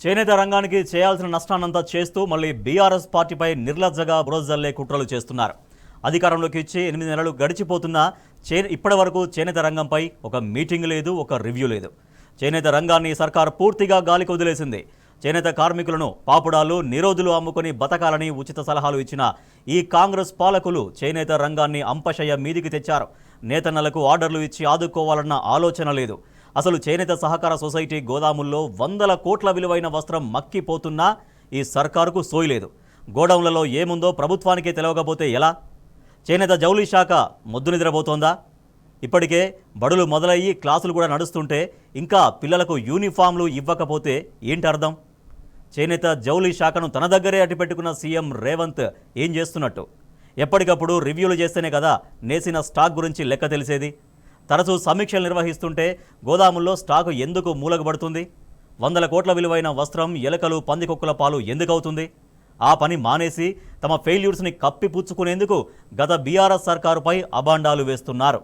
చేనేత రంగానికి చేయాల్సిన నష్టాన్నంతా చేస్తూ మళ్ళీ బీఆర్ఎస్ పార్టీపై నిర్లజ్జగా బురజల్లే కుట్రలు చేస్తున్నారు. అధికారంలోకి ఇచ్చి 8 నెలలు గడిచిపోతున్నా ఇప్పటి వరకు చేనేత రంగంపై ఒక మీటింగ్ లేదు, ఒక రివ్యూ లేదు. చేనేత రంగాన్ని సర్కార్ పూర్తిగా గాలికి వదిలేసింది. చేనేత కార్మికులను పాపుడాలు, నిరోధులు అమ్ముకొని బతకాలని ఉచిత సలహాలు ఇచ్చిన ఈ కాంగ్రెస్ పాలకులు చేనేత రంగాన్ని అంపశయ్య మీదికి తెచ్చారు. నేతన్నలకు ఆర్డర్లు ఇచ్చి ఆదుకోవాలన్న ఆలోచన లేదు. అసలు చేనేత సహకార సొసైటీ గోదాముల్లో 100 కోట్ల విలువైన వస్త్రం మక్కిపోతున్నా ఈ సర్కారుకు సోయలేదు. గోడౌన్లలో ఏముందో ప్రభుత్వానికే తెలవకపోతే ఎలా? చేనేత జౌళి శాఖ మొద్దు నిద్రపోతోందా? ఇప్పటికే బడులు మొదలయ్యి క్లాసులు కూడా నడుస్తుంటే ఇంకా పిల్లలకు యూనిఫామ్లు ఇవ్వకపోతే ఏంటి అర్థం? చేనేత జౌళి శాఖను తన దగ్గరే అట్టిపెట్టుకున్న సీఎం రేవంత్ ఏం చేస్తున్నట్టు? ఎప్పటికప్పుడు రివ్యూలు చేస్తేనే కదా నేసిన స్టాక్ గురించి లెక్క తెలిసేది. తరచూ సమీక్షలు నిర్వహిస్తుంటే గోదాముల్లో స్టాకు ఎందుకు మూలగబడుతుంది? 100 కోట్ల విలువైన వస్త్రం ఎలకలు, పందికొక్కుల పాలు ఎందుకవుతుంది? ఆ పని మానేసి తమ ఫెయిల్యూర్స్ని కప్పిపుచ్చుకునేందుకు గత బీఆర్ఎస్ సర్కారుపై అబాండాలు వేస్తున్నారు.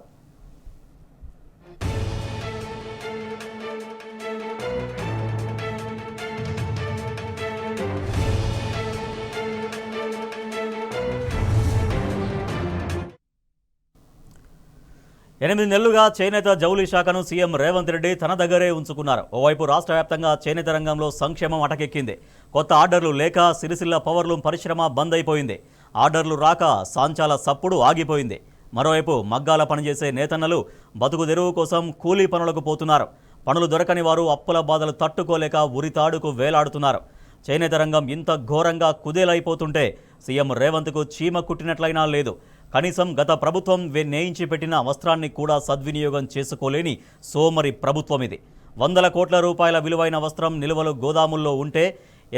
ఎనిమిది నెలలుగా చేనేత జౌళి శాఖను సీఎం రేవంత్ రెడ్డి తన దగ్గరే ఉంచుకున్నారు. ఓవైపు రాష్ట్ర వ్యాప్తంగా చేనేత రంగంలో సంక్షేమం అటకెక్కింది. కొత్త ఆర్డర్లు లేక సిరిసిల్ల పవర్లూమ్ పరిశ్రమ బంద్ అయిపోయింది. ఆర్డర్లు రాక సాంచాల సప్పుడు ఆగిపోయింది. మరోవైపు మగ్గాల పనిచేసే నేతన్నలు బతుకు తెరువు కోసం కూలీ పనులకు పోతున్నారు. పనులు దొరకని వారు అప్పుల బాధలు తట్టుకోలేక ఉరితాడుకు వేలాడుతున్నారు. చేనేత రంగం ఇంత ఘోరంగా కుదేలైపోతుంటే సీఎం రేవంత్కు చీమ కుట్టినట్లయినా లేదు. కనీసం గత ప్రభుత్వం నేయించి పెట్టిన వస్త్రాన్ని కూడా సద్వినియోగం చేసుకోలేని సోమరి ప్రభుత్వం ఇది. 100 కోట్ల రూపాయల విలువైన వస్త్రం నిల్వలు గోదాముల్లో ఉంటే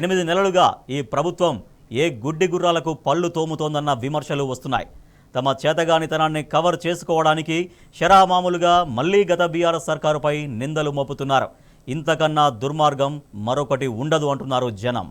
8 నెలలుగా ఈ ప్రభుత్వం ఏ గుడ్డి గుర్రాలకు పళ్ళు తోముతోందన్న విమర్శలు వస్తున్నాయి. తమ చేతగానితనాన్ని కవర్ చేసుకోవడానికి శరామామూలుగా మళ్లీ గత బీఆర్ఎస్ సర్కారుపై నిందలు మోపుతున్నారు. ఇంతకన్నా దుర్మార్గం మరొకటి ఉండదు అంటున్నారు జనం.